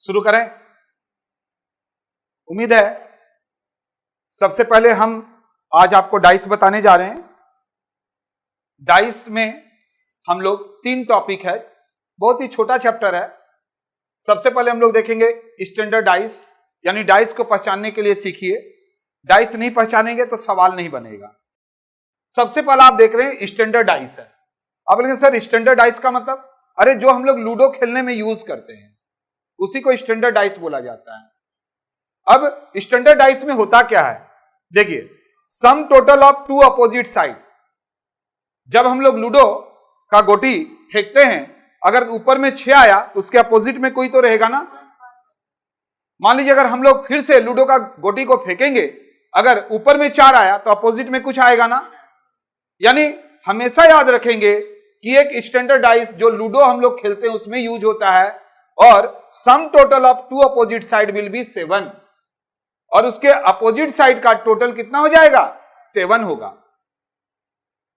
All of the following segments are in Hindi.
शुरू करें। उम्मीद है सबसे पहले हम आज आपको डाइस बताने जा रहे हैं। डाइस में हम लोग 3 टॉपिक है, बहुत ही छोटा चैप्टर है। सबसे पहले हम लोग देखेंगे स्टैंडर्ड डाइस, यानी डाइस को पहचानने के लिए सीखिए। डाइस नहीं पहचानेंगे तो सवाल नहीं बनेगा। सबसे पहला आप देख रहे हैं स्टैंडर्ड डाइस है। आप बोलेंगे सर स्टैंडर्ड डाइस का मतलब, अरे जो हम लोग लूडो खेलने में यूज करते हैं उसी को स्टैंडर्ड डाइस बोला जाता है। अब स्टैंडर्ड डाइस में होता क्या है, देखिए, sum total of 2 opposite side. जब हम लोग लूडो का गोटी फेंकते हैं, अगर ऊपर में 6 आया तो उसके अपोजिट में कोई तो रहेगा ना। मान लीजिए अगर हम लोग फिर से लूडो का गोटी को फेंकेंगे, अगर ऊपर में 4 आया तो अपोजिट में कुछ आएगा ना। यानी हमेशा याद रखेंगे कि एक स्टैंडर्ड डाइस जो लूडो हम लोग खेलते हैं उसमें यूज होता है, और sum total of 2 opposite side will be 7, और उसके अपोजिट साइड का टोटल कितना हो जाएगा, 7 होगा।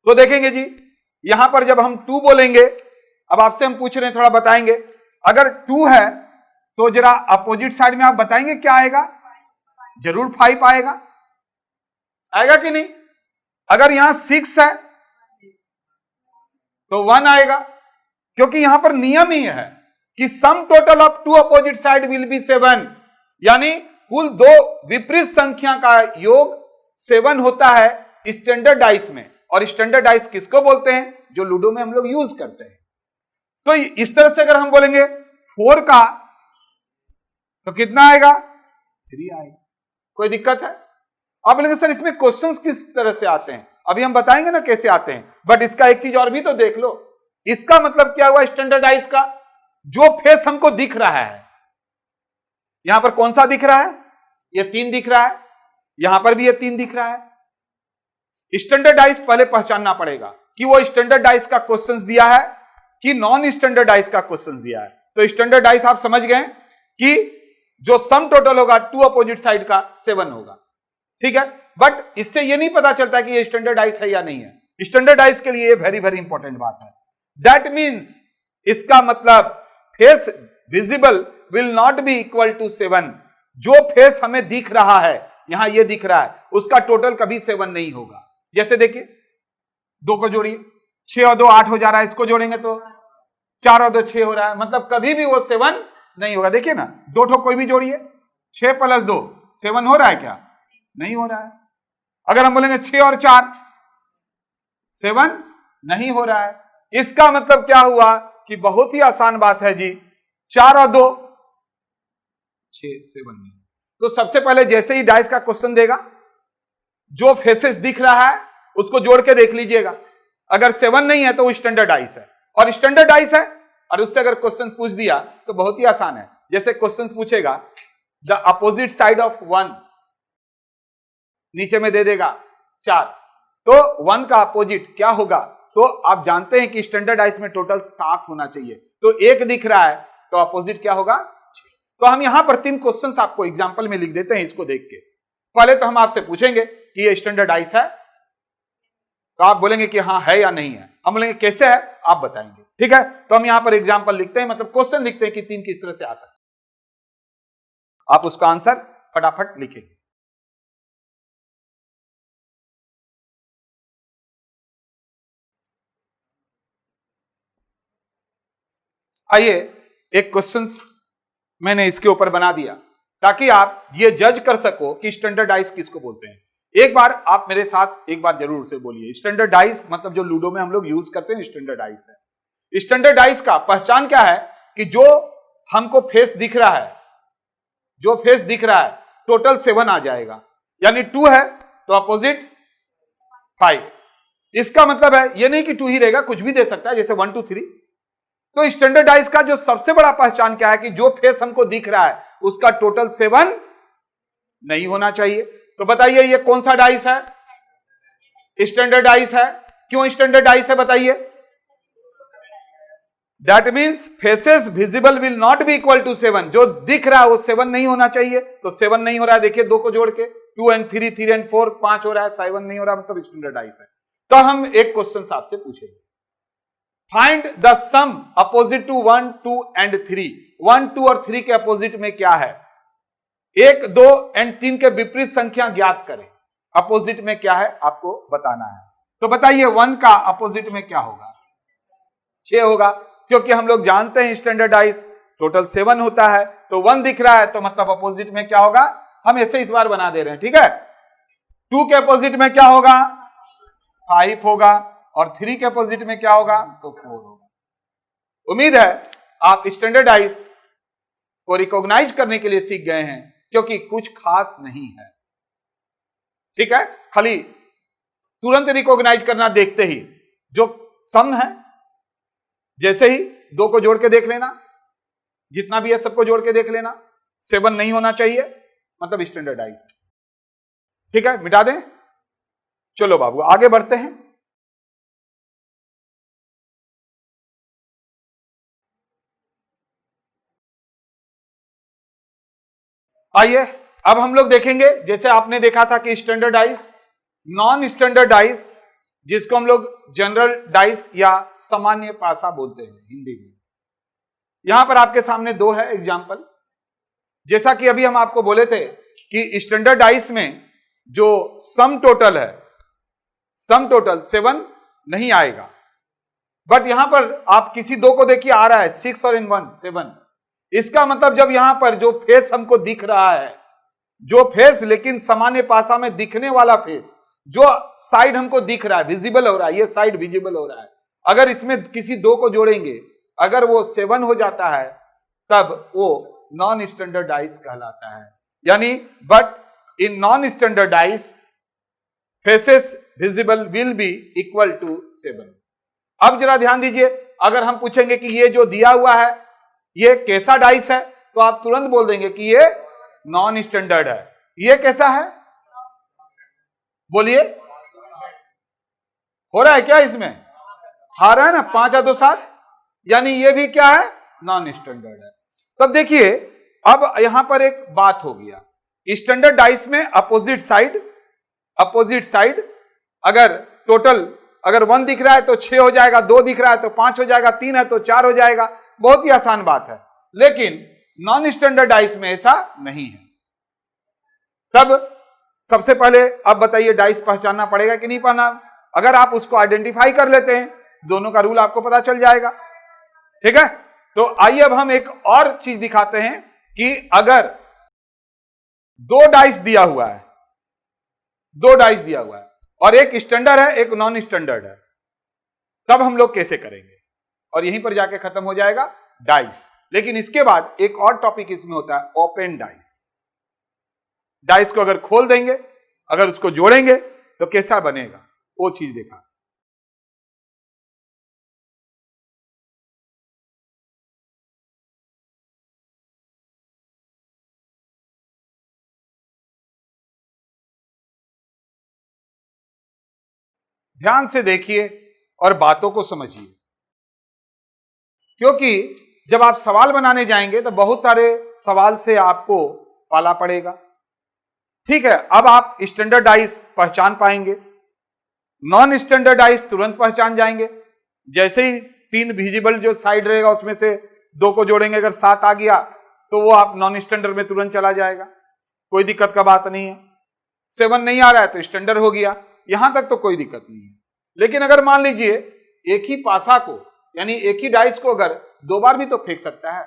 तो देखेंगे जी, यहां पर जब हम 2 बोलेंगे, अब आपसे हम पूछ रहे हैं, थोड़ा बताएंगे, अगर 2 है तो जरा अपोजिट साइड में आप बताएंगे क्या आएगा, जरूर 5 आएगा, आएगा कि नहीं। अगर यहां 6 है तो 1 आएगा, क्योंकि यहां पर नियम ही है कि sum total of 2 opposite side will be 7, यानी कुल 2 विपरीत संख्या का योग 7 होता है स्टैंडर्ड डाइस में। और स्टैंडर्ड डाइस किसको बोलते हैं, जो लूडो में हम लोग यूज करते हैं। तो इस तरह से अगर हम बोलेंगे 4 का तो कितना आएगा, 3 आएगा। कोई दिक्कत है। आप बोलेंगे सर इसमें क्वेश्चंस किस तरह से आते हैं, अभी हम बताएंगे ना कैसे आते हैं, बट इसका एक चीज और भी तो देख लो। इसका मतलब क्या हुआ स्टैंडर्ड डाइस का, जो फेस हमको दिख रहा है, यहां पर कौन सा दिख रहा है, ये 3 दिख रहा है, यहां पर भी ये 3 दिख रहा है। स्टैंडर्ड डाइस पहले पहचानना पड़ेगा कि वो स्टैंडर्ड डाइस का क्वेश्चंस दिया है कि नॉन स्टैंडर्ड डाइस का क्वेश्चंस दिया है। तो स्टैंडर्ड डाइस आप समझ गए कि जो सम टोटल होगा 2 अपोजिट साइड का 7 होगा, ठीक है। बट इससे ये नहीं पता चलता कि ये स्टैंडर्ड डाइस है या नहीं है। स्टैंडर्ड डाइस के लिए ये वेरी वेरी इंपॉर्टेंट बात है। दैट मीन्स इसका मतलब face visible will not be equal to 7। जो फेस हमें दिख रहा है, यहां ये दिख रहा है, उसका टोटल कभी 7 नहीं होगा। जैसे देखिए 2 को जोड़िए, 6 और 2 8 हो जा रहा है, इसको जोड़ेंगे तो 4 और 2 6 हो रहा है, मतलब कभी भी वो 7 नहीं होगा। देखिए ना, 2 ठो कोई भी जोड़िए, 6 + 2 7 हो रहा है क्या, नहीं हो रहा है। अगर हम बोलेंगे 6 और 4 7 नहीं हो रहा है। इसका मतलब क्या हुआ कि बहुत ही आसान बात है जी, 4 और 2 6 7 नहीं। तो सबसे पहले जैसे ही डाइस का क्वेश्चन देगा, जो फेसेस दिख रहा है उसको जोड़ के देख लीजिएगा। अगर 7 नहीं है तो वो स्टैंडर्ड डाइस है, और स्टैंडर्ड डाइस है और उससे अगर क्वेश्चन पूछ दिया तो बहुत ही आसान है। जैसे क्वेश्चन पूछेगा द अपोजिट साइड ऑफ 1, नीचे में दे देगा 4, तो 1 का अपोजिट क्या होगा, तो आप जानते हैं कि स्टैंडर्ड डाइस में टोटल 7 होना चाहिए। तो 1 दिख रहा है तो अपोजिट क्या होगा, 6। तो हम यहां पर 3 क्वेश्चंस आपको एग्जांपल में लिख देते हैं, इसको देख के। पहले तो हम आपसे पूछेंगे कि ये स्टैंडर्ड डाइस है, तो आप बोलेंगे कि हाँ है या नहीं है। हम बोलेंगे कैसे है, आप बताएंगे, ठीक है। तो हम यहां पर एग्जांपल लिखते हैं, मतलब क्वेश्चन लिखते हैं कि 3 किस तरह से आ सकते, आप उसका आंसर फटाफट लिखेंगे। आइए, एक क्वेश्चन मैंने इसके ऊपर बना दिया ताकि आप ये जज कर सको कि स्टैंडर्ड डाइस किसको बोलते हैं। एक बार आप मेरे साथ एक बार जरूर से बोलिए, स्टैंडर्ड डाइस मतलब जो लूडो में हम लोग यूज करते हैं स्टैंडर्ड डाइस है। स्टैंडर्ड डाइस का पहचान क्या है कि जो हमको फेस दिख रहा है, जो फेस दिख रहा है टोटल 7 आ जाएगा, यानी 2 है तो अपोजिट 5। इसका मतलब है ये नहीं कि 2 ही रहेगा, कुछ भी दे सकता है, जैसे 1 2 3। तो स्टैंडर्ड डाइस का जो सबसे बड़ा पहचान क्या है कि जो फेस हमको दिख रहा है उसका टोटल 7 नहीं होना चाहिए। तो बताइए ये कौन सा डाइस है, स्टैंडर्ड डाइस है। क्यों स्टैंडर्ड डाइस है बताइए, that means faces visible will not be equal to 7। जो दिख रहा है वो 7 नहीं होना चाहिए, तो 7 नहीं हो रहा है। देखिए 2 को जोड़ के 2 and 3 3 and 4 5 हो रहा है, 7 नहीं हो रहा, मतलब स्टैंडर्ड डाइस है। तो हम एक क्वेश्चन आपसे पूछेंगे, find the sum opposite to 1, 2 and 3। 1, 2 और 3 के अपोजिट में क्या है? 1, 2 एंड 3 के विपरीत संख्या ज्ञात करें। अपोजिट में क्या है आपको बताना है। तो बताइए 1 का अपोजिट में क्या होगा? 6 होगा, क्योंकि हम लोग जानते हैं स्टैंडर्डाइज टोटल 7 होता है। तो 1 दिख रहा है तो मतलब अपोजिट में क्या होगा? हम ऐसे इस बार बना दे रहे हैं, ठीक है। 2 के अपोजिट में क्या होगा? 5 होगा, और 3 के अपोजिट में क्या होगा? तो 4 होगा। उम्मीद है आप स्टैंडर्डाइज को रिकॉग्नाइज करने के लिए सीख गए हैं, क्योंकि कुछ खास नहीं है, ठीक है। खाली तुरंत रिकॉग्नाइज करना, देखते ही जो सम है, जैसे ही 2 को जोड़ के देख लेना, जितना भी है सबको जोड़ के देख लेना, 7 नहीं होना चाहिए, मतलब स्टैंडर्डाइज, ठीक है, मिटा दें। चलो बाबू आगे बढ़ते हैं। आइए अब हम लोग देखेंगे, जैसे आपने देखा था कि स्टैंडर्डाइज, नॉन स्टैंडर्डाइज, जिसको हम लोग जनरल डाइस या सामान्य पासा बोलते हैं हिंदी में। यहां पर आपके सामने 2 है एग्जाम्पल। जैसा कि अभी हम आपको बोले थे कि स्टैंडर्डाइज में जो सम टोटल है, सम टोटल 7 नहीं आएगा, बट यहां पर आप किसी 2 को देखिए आ रहा है 6 और इन 1 7। इसका मतलब जब यहां पर जो फेस हमको दिख रहा है, जो फेस लेकिन सामान्य पासा में दिखने वाला फेस, जो साइड हमको दिख रहा है, विजिबल हो रहा है, ये साइड विजिबल हो रहा है, अगर इसमें किसी 2 को जोड़ेंगे, अगर वो 7 हो जाता है, तब वो नॉन स्टैंडर्डाइज कहलाता है। यानी but in non standardise faces visible will be equal to 7। अब जरा ध्यान दीजिए, अगर हम पूछेंगे कि ये जो दिया हुआ है ये कैसा डाइस है, तो आप तुरंत बोल देंगे कि ये नॉन स्टैंडर्ड है। ये कैसा है? बोलिए, हो रहा है क्या इसमें? आ रहा है ना, 5 या 2 7, यानी ये भी क्या है? नॉन स्टैंडर्ड है। तब देखिए अब यहां पर एक बात हो गया, स्टैंडर्ड डाइस में अपोजिट साइड अगर टोटल अगर 1 दिख रहा है तो 6 हो जाएगा, 2 दिख रहा है तो 5 हो जाएगा, 3 है तो 4 हो जाएगा। बहुत ही आसान बात है, लेकिन नॉन स्टैंडर्डाइज में ऐसा नहीं है। तब सबसे पहले अब बताइए डाइस पहचानना पड़ेगा कि नहीं पाना? अगर आप उसको आइडेंटिफाई कर लेते हैं, दोनों का रूल आपको पता चल जाएगा, ठीक है। तो आइए अब हम एक और चीज दिखाते हैं कि अगर 2 डाइस दिया हुआ है, 2 डाइस दिया हुआ है और एक स्टैंडर्ड है एक नॉन स्टैंडर्ड है, तब हम लोग कैसे करेंगे? और यहीं पर जाके खत्म हो जाएगा डाइस। लेकिन इसके बाद एक और टॉपिक इसमें होता है ओपन डाइस। डाइस को अगर खोल देंगे, अगर उसको जोड़ेंगे तो कैसा बनेगा, वो चीज देखा। ध्यान से देखिए और बातों को समझिए, क्योंकि जब आप सवाल बनाने जाएंगे तो बहुत सारे सवाल से आपको पाला पड़ेगा, ठीक है। अब आप स्टैंडर्डाइज पहचान पाएंगे, नॉन स्टैंडर्डाइज तुरंत पहचान जाएंगे। जैसे ही 3 विजिबल जो साइड रहेगा उसमें से 2 को जोड़ेंगे, अगर 7 आ गया तो वो आप नॉन स्टैंडर्ड में तुरंत चला जाएगा, कोई दिक्कत का बात नहीं है। 7 नहीं आ रहा है तो स्टैंडर्ड हो गया, यहां तक तो कोई दिक्कत नहीं है। लेकिन अगर मान लीजिए एक ही पासा को, यानी एक ही डाइस को अगर 2 बार भी तो फेंक सकता है,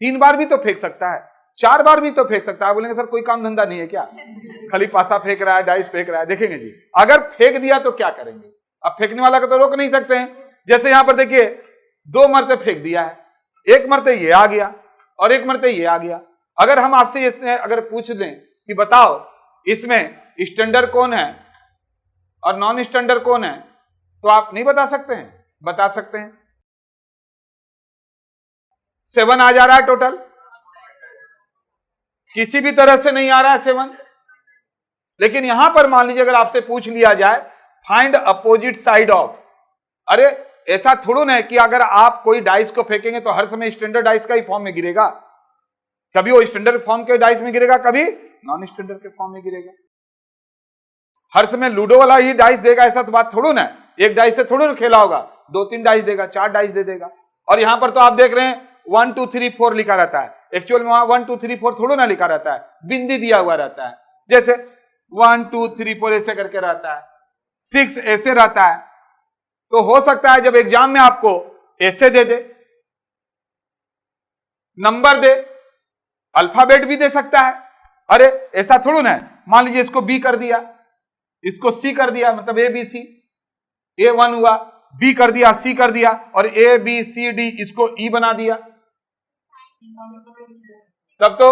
3 बार भी तो फेंक सकता है, 4 बार भी तो फेंक सकता है। बोलेंगे सर कोई काम धंधा नहीं है क्या, खाली पासा फेंक रहा है, डाइस फेंक रहा है। देखेंगे जी, अगर फेंक दिया तो क्या करेंगे? अब फेंकने वाला को तो रोक नहीं सकते हैं। जैसे यहां पर देखिए 2 मरते फेंक दिया है, 1 मरते ये आ गया और 1 मरते ये आ गया। अगर हम आपसे अगर पूछ दें कि बताओ इसमें स्टैंडर्ड कौन है और नॉन स्टैंडर्ड कौन है, तो आप नहीं बता सकते हैं? बता सकते हैं। 7 आ जा रहा है टोटल, किसी भी तरह से नहीं आ रहा है 7। लेकिन यहां पर मान लीजिए अगर आपसे पूछ लिया जाए फाइंड अपोजिट साइड ऑफ, अरे ऐसा थोड़ा ना है कि अगर आप कोई डाइस को फेंकेंगे तो हर समय स्टैंडर्ड डाइस का ही फॉर्म में गिरेगा। कभी वो स्टैंडर्ड फॉर्म के डाइस में गिरेगा, कभी नॉन स्टैंडर्ड के फॉर्म में गिरेगा। हर समय लूडो वाला ही डाइस देगा ऐसा तो बात थोड़ा ना है, एक डाइस से थोड़ा ना खेला होगा, 2-3 डाइस देगा, 4 डाइस दे देगा। और यहां पर तो आप देख रहे हैं 1 2 3 4 लिखा रहता है, एक्चुअल में वहां 1 2 3 4 थोड़ा ना लिखा रहता है, बिंदी दिया हुआ रहता है। जैसे 1 2 3 4 ऐसे करके रहता है, 6 ऐसे रहता है। तो हो सकता है जब एग्जाम में आपको ऐसे दे दे, नंबर दे, अल्फाबेट भी दे सकता है। अरे ऐसा थोड़ा ना है, मान लीजिए इसको बी कर दिया, इसको सी कर दिया, मतलब ए बी सी, A1 हुआ, बी कर दिया, सी कर दिया, और ए बी सी डी इसको ई बना दिया, तब तो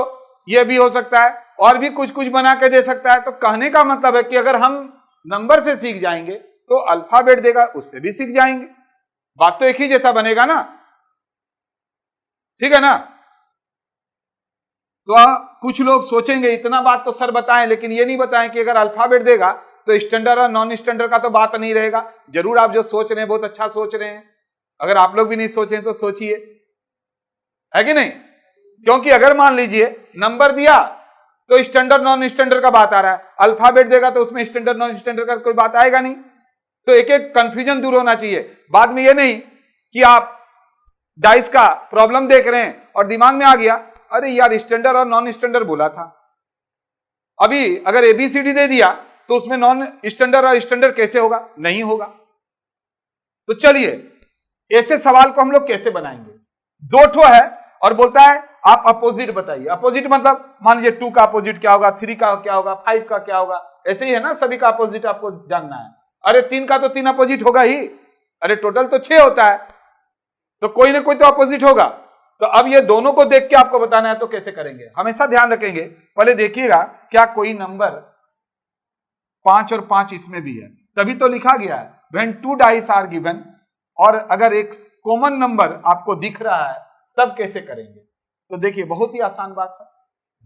ये भी हो सकता है, और भी कुछ कुछ बना के दे सकता है। तो कहने का मतलब है कि अगर हम नंबर से सीख जाएंगे तो अल्फाबेट देगा उससे भी सीख जाएंगे, बात तो एक ही जैसा बनेगा ना, ठीक है ना। तो कुछ लोग सोचेंगे इतना बात तो सर बताएं, लेकिन ये नहीं बताएं कि अगर अल्फाबेट देगा तो स्टैंडर्ड और नॉन स्टैंडर्ड का तो बात नहीं रहेगा। जरूर आप जो सोच रहे हैं बहुत अच्छा सोच रहे हैं, अगर आप लोग भी नहीं सोचे तो सोचिए, है कि नहीं। क्योंकि अगर मान लीजिए नंबर दिया तो स्टैंडर्ड नॉन स्टैंडर्ड का बात आ रहा है, अल्फाबेट देगा तो उसमें स्टैंडर्ड नॉन स्टैंडर्ड का कोई बात आएगा नहीं। तो एक एक कंफ्यूजन दूर होना चाहिए। बाद में ये नहीं कि आप डाइस का प्रॉब्लम देख रहे हैं और दिमाग में आ गया अरे यार स्टैंडर्ड और नॉन स्टैंडर्ड बोला था, अभी अगर एबीसीडी दे दिया तो उसमें नॉन स्टैंडर्ड और स्टैंडर्ड कैसे होगा, नहीं होगा। तो चलिए ऐसे सवाल को हम लोग कैसे बनाएंगे। 2 ठो है और बोलता है आप अपोजिट बताइए। अपोजिट मतलब मान लीजिए 2 का अपोजिट क्या होगा, 3 का क्या होगा, 5 का क्या होगा, ऐसे ही है ना, सभी का अपोजिट आपको जानना है। अरे 3 का तो 3 अपोजिट होगा ही, अरे टोटल तो 6 होता है, तो कोई ना कोई तो अपोजिट होगा। तो अब ये दोनों को देख के आपको बताना है तो कैसे करेंगे, हमेशा ध्यान रखेंगे। पहले देखिएगा क्या कोई नंबर 5 और 5 इसमें भी है, तभी तो लिखा गया है व्हेन 2 डाइस आर गिवन। और अगर एक कॉमन नंबर आपको दिख रहा है तब कैसे करेंगे। तो देखिए बहुत ही आसान बात है,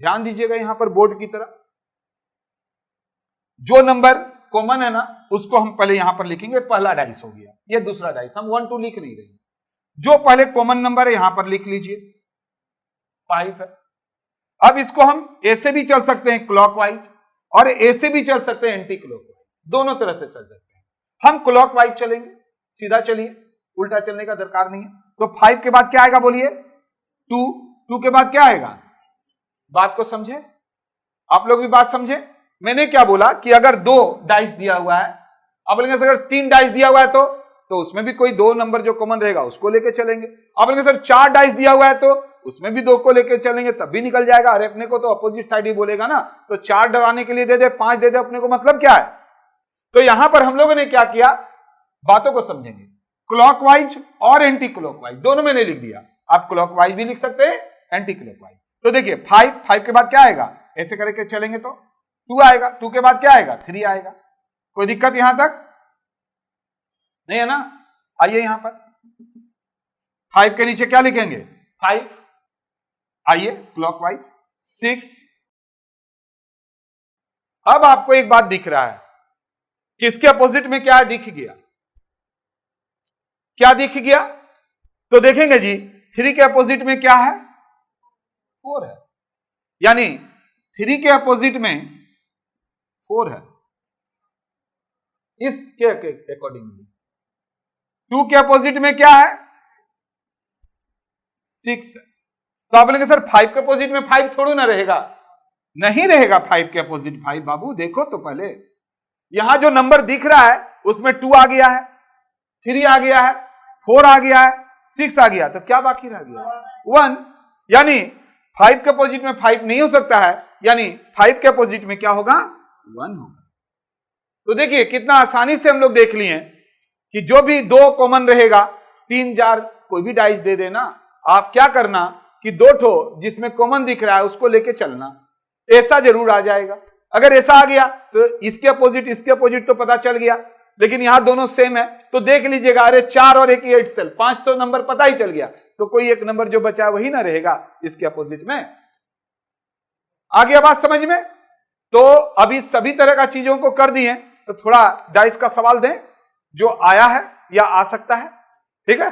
ध्यान दीजिएगा यहां पर बोर्ड की तरह। जो नंबर कॉमन है ना उसको हम पहले यहां पर लिखेंगे, पहला डाइस हो गया, ये दूसरा डाइस, हम 1 2 लिख नहीं रहे। जो पहले कॉमन नंबर है यहां पर लिख लीजिए 5 है। अब इसको हम ऐसे भी चल सकते हैं क्लॉकवाइज, और ऐसे भी चल सकते हैं एंटी क्लॉकवाइज, दोनों तरह से चल सकते हैं। हम क्लॉकवाइज चलेंगे, सीधा चलिए, उल्टा चलने का दरकार नहीं है। तो 5 के बाद क्या आएगा बोलिए, 2 के बाद क्या आएगा, बात को समझे आप लोग भी, बात समझे। मैंने क्या बोला कि अगर 2 डाइस दिया हुआ है, अब बोलेंगे अगर 3 डाइस दिया हुआ है तो उसमें भी कोई 2 नंबर जो कॉमन रहेगा उसको लेके चलेंगे। अब बोलेंगे सर 4 डाइस दिया हुआ है तो उसमें भी 2 को लेके चलेंगे, तब भी निकल जाएगा। अरे अपने को तो अपोजिट साइड ही बोलेगा ना, तो 4 डराने के लिए दे दे, 5 दे दे, अपने को मतलब क्या है। तो यहां पर हम लोगों ने क्या किया, बातों को समझेंगे, क्लॉकवाइज और एंटी क्लॉकवाइज दोनों में नहीं लिख दिया। आप क्लॉकवाइज भी लिख सकते हैं, एंटी क्लॉकवाइज। तो देखिए 5 के बाद क्या आएगा, ऐसे करके चलेंगे तो 2 आएगा, 2 के बाद क्या आएगा, 3 आएगा। कोई दिक्कत यहां तक नहीं है ना। आइए यहां पर 5 के नीचे क्या लिखेंगे, 5। आइए क्लॉकवाइज 6। अब आपको एक बात दिख रहा है कि इसके अपोजिट में क्या है, दिख गया, क्या दिख गया। तो देखेंगे जी 3 के अपोजिट में क्या है, 4 है, यानी 3 के अपोजिट में 4 है इसके अकॉर्डिंगली। 2 के अपोजिट में क्या है, 6 है। तो आप बोलेंगे सर 5 के अपोजिट में 5 थोड़ा ना रहेगा, नहीं रहेगा 5 के अपोजिट 5। बाबू देखो तो पहले यहां जो नंबर दिख रहा है उसमें 2 आ गया है, 3 आ गया है, 4 आ गया है, 6 आ गया, तो क्या बाकी रह गया, 1। यानी 5 के अपोजिट में 5 नहीं हो सकता है, यानी 5 के अपोजिट में क्या होगा, 1 होगा। तो देखिए कितना आसानी से हम लोग देख लिए कि जो भी 2 कॉमन रहेगा, 3 4 कोई भी डाइस दे देना, आप क्या करना कि 2 ठो जिसमें कॉमन दिख रहा है उसको लेके चलना, ऐसा जरूर आ जाएगा। अगर ऐसा आ गया तो इसके अपोजिट तो पता चल गया, लेकिन यहां दोनों सेम है तो देख लीजिएगा, अरे 4 और 1 8 सेल, 5 तो नंबर पता ही चल गया, तो कोई एक नंबर जो बचा वही ना रहेगा इसके अपोजिट में। आ गया बात समझ में। तो अभी सभी तरह का चीजों को कर दिए, तो थोड़ा डाइस का सवाल दें जो आया है या आ सकता है, ठीक है।